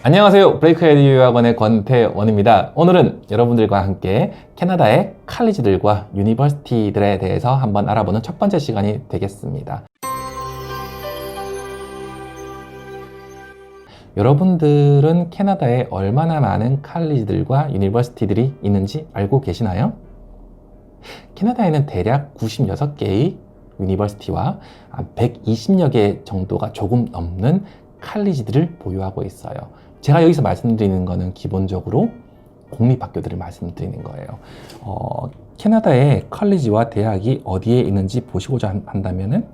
안녕하세요. 브레이크 에듀 유학원의 권태원입니다. 오늘은 여러분들과 함께 캐나다의 칼리지들과 유니버시티들에 대해서 한번 알아보는 첫 번째 시간이 되겠습니다. 여러분들은 캐나다에 얼마나 많은 칼리지들과 유니버시티들이 있는지 알고 계시나요? 캐나다에는 대략 96개의 유니버시티와 120여 개 정도가 조금 넘는 칼리지들을 보유하고 있어요. 제가 여기서 말씀드리는 거는 기본적으로 공립학교들을 말씀드리는 거예요. 캐나다의 칼리지와 대학이 어디에 있는지 보시고자 한다면은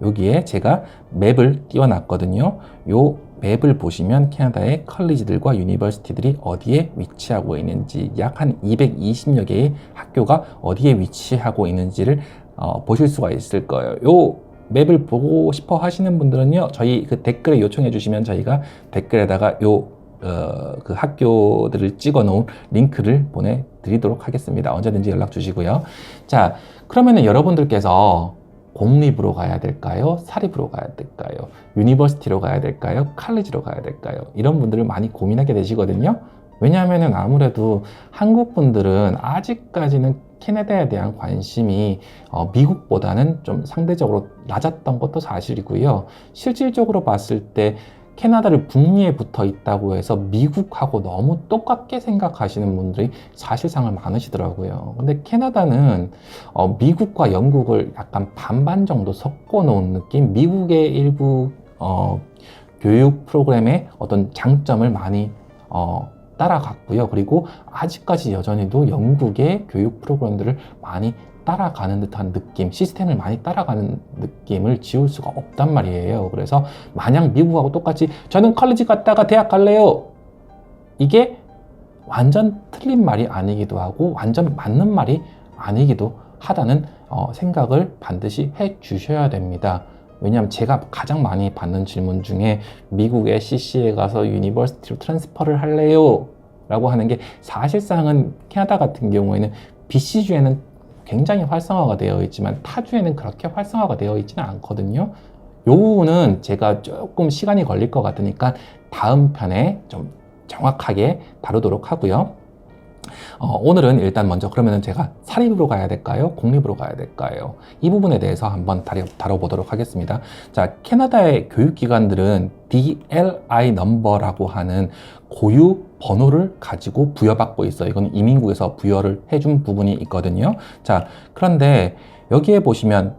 여기에 제가 맵을 띄워놨거든요. 요 맵을 보시면 캐나다의 칼리지들과 유니버시티들이 어디에 위치하고 있는지, 약 한 220여 개의 학교가 어디에 위치하고 있는지를 보실 수가 있을 거예요. 요 맵을 보고 싶어 하시는 분들은요, 저희 그 댓글에 요청해 주시면 저희가 댓글에다가 그 학교들을 찍어 놓은 링크를 보내드리도록 하겠습니다. 언제든지 연락 주시고요. 자, 그러면은 여러분들께서 공립으로 가야 될까요? 사립으로 가야 될까요? 유니버시티로 가야 될까요? 칼리지로 가야 될까요? 이런 분들을 많이 고민하게 되시거든요. 왜냐하면은 아무래도 한국 분들은 아직까지는 캐나다에 대한 관심이 미국보다는 좀 상대적으로 낮았던 것도 사실이고요. 실질적으로 봤을 때 캐나다를 북미에 붙어 있다고 해서 미국하고 너무 똑같게 생각하시는 분들이 사실상은 많으시더라고요. 근데 캐나다는 미국과 영국을 약간 반반 정도 섞어 놓은 느낌? 미국의 일부 교육 프로그램의 어떤 장점을 많이 따라갔고요. 그리고 아직까지 여전히도 영국의 교육 프로그램들을 많이 따라가는 듯한 느낌, 시스템을 많이 따라가는 느낌을 지울 수가 없단 말이에요. 그래서 마냥 미국하고 똑같이 저는 컬리지 갔다가 대학 갈래요, 이게 완전 틀린 말이 아니기도 하고 완전 맞는 말이 아니기도 하다는 생각을 반드시 해 주셔야 됩니다. 왜냐하면 제가 가장 많이 받는 질문 중에 미국의 CC에 가서 유니버시티로 트랜스퍼를 할래요? 라고 하는 게, 사실상은 캐나다 같은 경우에는 BC주에는 굉장히 활성화가 되어 있지만 타주에는 그렇게 활성화가 되어 있지는 않거든요. 요 부분은 제가 조금 시간이 걸릴 것 같으니까 다음 편에 좀 정확하게 다루도록 하고요. 오늘은 일단 먼저 그러면은 제가 사립으로 가야 될까요? 공립으로 가야 될까요? 이 부분에 대해서 한번 다뤄보도록 하겠습니다. 자, 캐나다의 교육기관들은 DLI 넘버라고 하는 고유 번호를 가지고 부여받고 있어요. 이건 이민국에서 부여를 해준 부분이 있거든요. 자, 그런데 여기에 보시면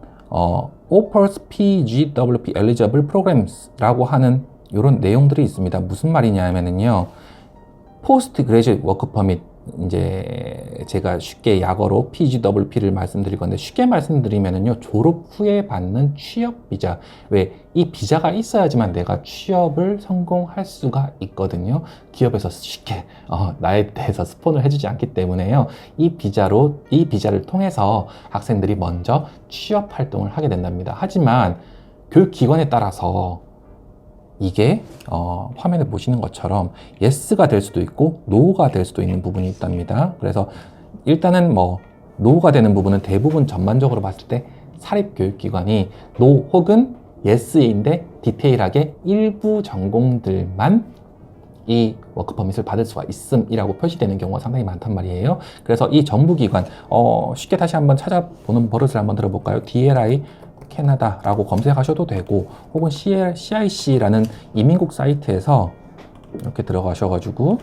offers PGWP eligible programs 라고 하는 이런 내용들이 있습니다. 무슨 말이냐면요, 포스트 그레이지웨이트 워크 퍼밋, 이제 제가 쉽게 약어로 PGWP를 말씀드릴 건데, 쉽게 말씀드리면은요, 졸업 후에 받는 취업 비자. 왜? 이 비자가 있어야지만 내가 취업을 성공할 수가 있거든요. 기업에서 쉽게 나에 대해서 스폰을 해주지 않기 때문에요. 이 비자를 통해서 학생들이 먼저 취업 활동을 하게 된답니다. 하지만 교육기관에 따라서 이게 화면에 보시는 것처럼 yes가 될 수도 있고 no가 될 수도 있는 부분이 있답니다. 그래서 일단은 no가 되는 부분은 대부분 전반적으로 봤을 때 사립교육기관이 no 혹은 yes인데 디테일하게 일부 전공들만 이 워크퍼밋을 받을 수가 있음이라고 표시되는 경우가 상당히 많단 말이에요. 그래서 이 정부기관, 쉽게 다시 한번 찾아보는 버릇을 한번 들어볼까요? DLI 캐나다라고 검색하셔도 되고, 혹은 CIC라는 이민국 사이트에서 이렇게 들어가셔가지고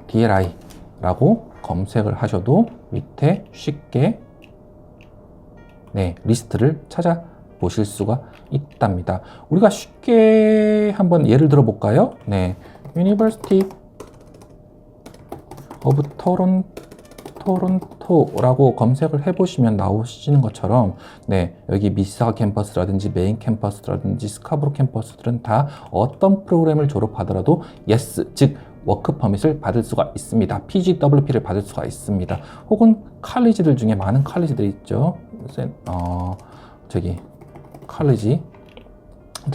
DLI라고 검색을 하셔도 밑에 쉽게 리스트를 찾아보실 수가 있답니다. 우리가 쉽게 한번 예를 들어볼까요? University of 토론토라고 검색을 해보시면 나오시는 것처럼 여기 미시사가 캠퍼스라든지 메인 캠퍼스라든지 스카브로 캠퍼스들은 다 어떤 프로그램을 졸업하더라도 yes, 즉 워크 퍼밋을 받을 수가 있습니다. PGWP를 받을 수가 있습니다. 혹은 칼리지들 중에 많은 칼리지들이 있죠. 칼리지들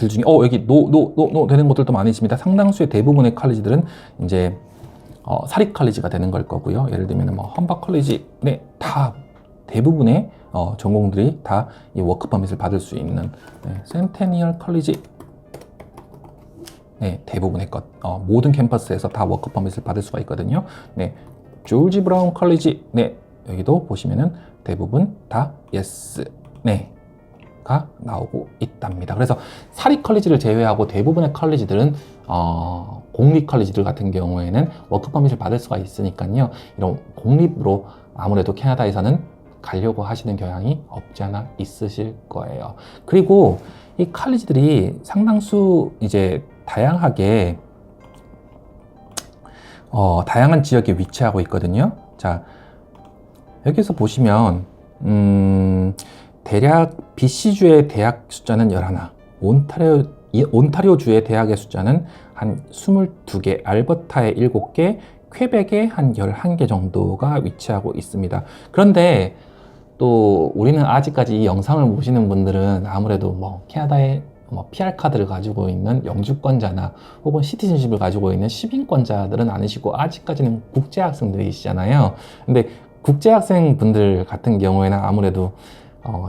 중에 여기 노 되는 것들도 많이 있습니다. 상당수의 대부분의 칼리지들은 이제 사립 칼리지가 되는 걸 거고요. 예를 들면 험바 칼리지, 다 대부분의 전공들이 다 이 워크 퍼밋을 받을 수 있는 센테니얼 칼리지, 네, 대부분의 것, 모든 캠퍼스에서 다 워크 퍼밋을 받을 수가 있거든요. 네, 조지 브라운 컬리지, 네, 여기도 보시면은 대부분 다 yes, 네, 가 나오고 있답니다. 그래서 사립 컬리지를 제외하고 대부분의 컬리지들은 공립 컬리지들 같은 경우에는 워크 퍼밋을 받을 수가 있으니까요. 이런 공립으로 아무래도 캐나다에서는 가려고 하시는 경향이 없지 않아 있으실 거예요. 그리고 이 컬리지들이 상당수 이제 다양하게 다양한 지역에 위치하고 있거든요. 자, 여기서 보시면 대략 BC주의 대학 숫자는 11, 온타리오주의 대학의 숫자는 한 22개, 알버타에 7개, 퀘벡에 한 11개 정도가 위치하고 있습니다. 그런데 또 우리는 아직까지 이 영상을 보시는 분들은 아무래도 뭐 캐나다의 PR 카드를 가지고 있는 영주권자나 혹은 시티즌십을 가지고 있는 시민권자들은 아니시고 아직까지는 국제학생들이시잖아요. 근데 국제학생 분들 같은 경우에는 아무래도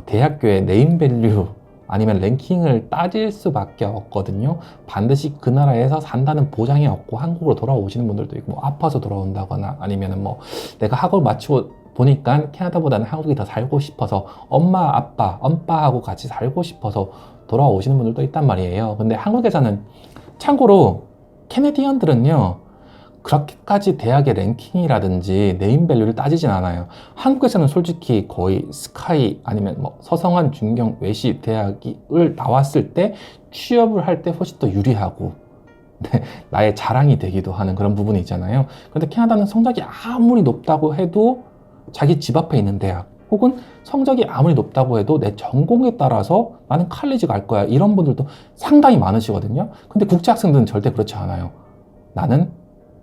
대학교의 네임밸류 아니면 랭킹을 따질 수밖에 없거든요. 반드시 그 나라에서 산다는 보장이 없고 한국으로 돌아오시는 분들도 있고, 뭐 아파서 돌아온다거나 아니면은 뭐 내가 학원 마치고 보니까 캐나다보다는 한국이 더 살고 싶어서 엄마, 아빠, 엄빠하고 같이 살고 싶어서 돌아오시는 분들도 있단 말이에요. 근데 한국에서는 참고로 캐네디언들은요 그렇게까지 대학의 랭킹이라든지 네임밸류를 따지진 않아요. 한국에서는 솔직히 거의 스카이 아니면 뭐 서성한, 중경, 외시 대학을 나왔을 때 취업을 할 때 훨씬 더 유리하고 나의 자랑이 되기도 하는 그런 부분이 있잖아요. 근데 캐나다는 성적이 아무리 높다고 해도 자기 집 앞에 있는 대학, 혹은 성적이 아무리 높다고 해도 내 전공에 따라서 나는 칼리지 갈 거야, 이런 분들도 상당히 많으시거든요. 근데 국제학생들은 절대 그렇지 않아요. 나는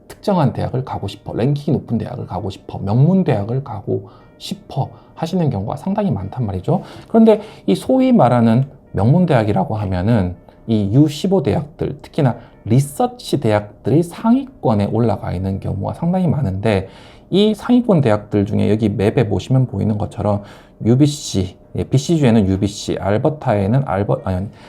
특정한 대학을 가고 싶어, 랭킹이 높은 대학을 가고 싶어, 명문 대학을 가고 싶어 하시는 경우가 상당히 많단 말이죠. 그런데 이 소위 말하는 명문 대학이라고 하면은 이 U15 대학들, 특히나 리서치 대학들이 상위권에 올라가 있는 경우가 상당히 많은데, 이 상위권 대학들 중에 여기 맵에 보시면 보이는 것처럼 UBC, BC주에는 UBC, 알버타에는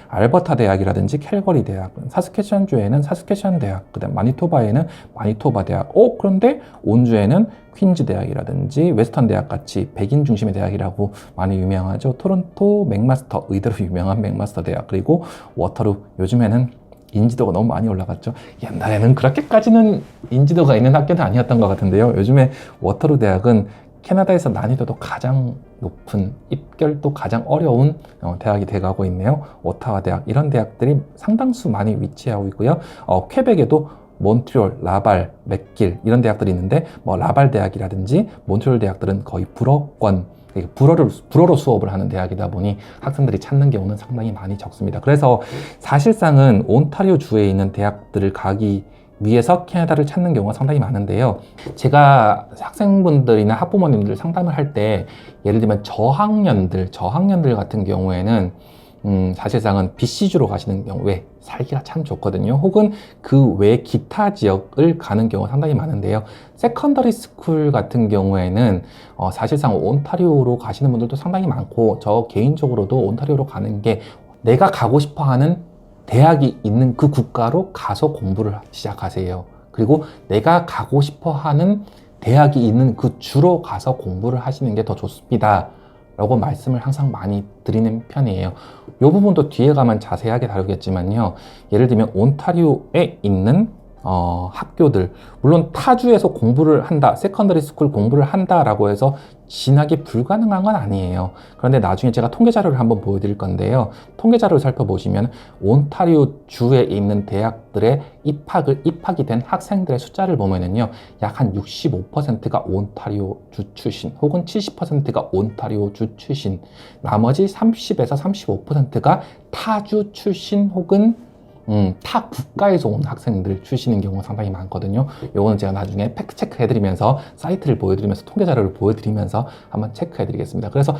알버타 대학이라든지 캘거리 대학, 사스캐천주에는 사스캐천 대학, 그다음 마니토바에는 마니토바 대학, 그런데 온주에는 퀸즈 대학이라든지 웨스턴 대학 같이 백인 중심의 대학이라고 많이 유명하죠. 토론토 맥마스터, 의대로 유명한 맥마스터 대학, 그리고 워터루, 요즘에는 인지도가 너무 많이 올라갔죠. 옛날에는 그렇게까지는 인지도가 있는 학교는 아니었던 것 같은데요. 요즘에 워터루 대학은 캐나다에서 난이도도 가장 높은, 입결도 가장 어려운 대학이 돼가고 있네요. 오타와 대학, 이런 대학들이 상당수 많이 위치하고 있고요. 퀘벡에도 몬트리올, 라발, 맥길 이런 대학들이 있는데, 뭐 라발 대학이라든지 몬트리올 대학들은 거의 불어권, 불어로 수업을 하는 대학이다 보니 학생들이 찾는 경우는 상당히 많이 적습니다. 그래서 사실상은 온타리오 주에 있는 대학들을 가기 위해서 캐나다를 찾는 경우가 상당히 많은데요. 제가 학생분들이나 학부모님들 상담을 할 때 예를 들면 저학년들 같은 경우에는 사실상은 BC주로 가시는 경우에 살기가 참 좋거든요. 혹은 그 외 기타 지역을 가는 경우가 상당히 많은데요. 세컨더리 스쿨 같은 경우에는 사실상 온타리오로 가시는 분들도 상당히 많고, 저 개인적으로도 온타리오로 가는 게 내가 가고 싶어 하는 대학이 있는 그 국가로 가서 공부를 시작하세요. 그리고 내가 가고 싶어 하는 대학이 있는 그 주로 가서 공부를 하시는 게 더 좋습니다 라고 말씀을 항상 많이 드리는 편이에요. 이 부분도 뒤에 가면 자세하게 다루겠지만요. 예를 들면 온타리오에 있는 학교들, 물론 타주에서 공부를 한다, 세컨더리 스쿨 공부를 한다라고 해서 진학이 불가능한 건 아니에요. 그런데 나중에 제가 통계 자료를 한번 보여드릴 건데요. 통계 자료를 살펴보시면 온타리오 주에 있는 대학들의 입학이 된 학생들의 숫자를 보면은요, 약 한 65%가 온타리오 주 출신, 혹은 70%가 온타리오 주 출신, 나머지 30에서 35%가 타주 출신 혹은 타 국가에서 온 학생들 출신인 경우가 상당히 많거든요. 요거는 제가 나중에 팩트 체크 해드리면서, 사이트를 보여드리면서, 통계 자료를 보여드리면서 한번 체크해 드리겠습니다. 그래서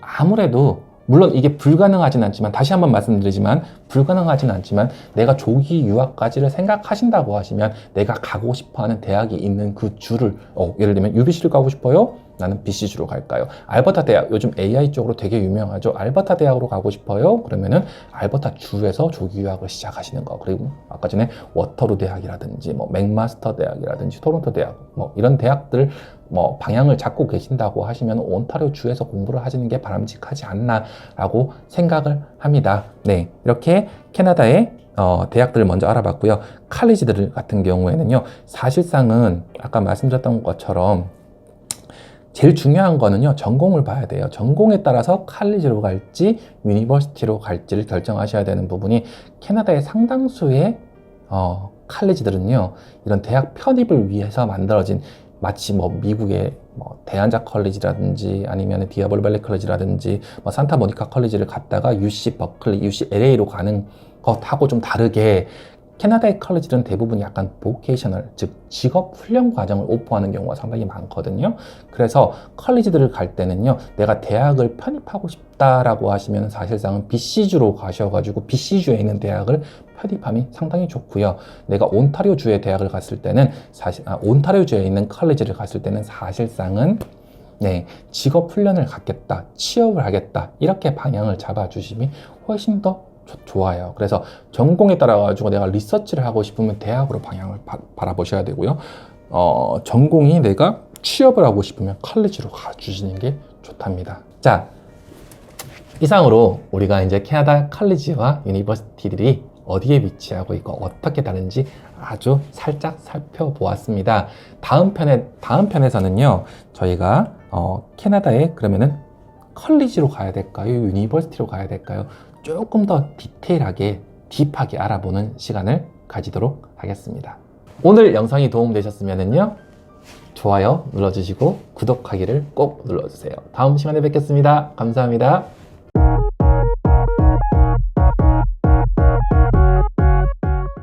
아무래도 물론 이게 불가능하진 않지만, 다시 한번 말씀드리지만 불가능하진 않지만, 내가 조기 유학까지를 생각하신다고 하시면 내가 가고 싶어하는 대학이 있는 그 주를, 예를 들면 UBC를 가고 싶어요? 나는 BC주로 갈까요? 알버타 대학, 요즘 AI 쪽으로 되게 유명하죠. 알버타 대학으로 가고 싶어요? 그러면은 알버타 주에서 조기 유학을 시작하시는 거. 그리고 아까 전에 워터루 대학이라든지 뭐 맥마스터 대학이라든지 토론토 대학 뭐 이런 대학들 뭐 방향을 잡고 계신다고 하시면 온타리오 주에서 공부를 하시는 게 바람직하지 않나라고 생각을 합니다. 네, 이렇게 캐나다의 대학들을 먼저 알아봤고요. 칼리지들 같은 경우에는요, 사실상은 아까 말씀드렸던 것처럼 제일 중요한 거는요, 전공을 봐야 돼요. 전공에 따라서 칼리지로 갈지 유니버시티로 갈지를 결정하셔야 되는 부분이 캐나다의 상당수의 칼리지들은요, 이런 대학 편입을 위해서 만들어진 마치 뭐 미국의 뭐 대안자 컬리지라든지 아니면 디아블로 밸리 컬리지라든지 뭐 산타모니카 컬리지를 갔다가 UC 버클리, UC LA로 가는 것하고 좀 다르게 캐나다의 컬리지는 대부분 약간 보케이셔널, 즉 직업 훈련 과정을 오퍼하는 경우가 상당히 많거든요. 그래서 컬리지들을 갈 때는요, 내가 대학을 편입하고 싶다라고 하시면 사실상은 BC주로 가셔가지고 BC주에 있는 대학을 편입함이 상당히 좋고요. 내가 온타리오주의 대학을 갔을 때는 온타리오주에 있는 컬리지를 갔을 때는 사실상은 네, 직업 훈련을 갖겠다, 취업을 하겠다 이렇게 방향을 잡아주심이 훨씬 더 좋아요. 그래서 전공에 따라 가지고 내가 리서치를 하고 싶으면 대학으로 방향을 바라보셔야 되고요. 전공이 내가 취업을 하고 싶으면 컬리지로 가주시는 게 좋답니다. 자, 이상으로 우리가 이제 캐나다 컬리지와 유니버시티들이 어디에 위치하고 있고 어떻게 다른지 아주 살짝 살펴보았습니다. 다음 편에서는요, 저희가 캐나다에 그러면은 컬리지로 가야 될까요? 유니버시티로 가야 될까요? 조금 더 디테일하게 딥하게 알아보는 시간을 가지도록 하겠습니다. 오늘 영상이 도움되셨으면요, 좋아요 눌러주시고 구독하기를 꼭 눌러주세요. 다음 시간에 뵙겠습니다. 감사합니다.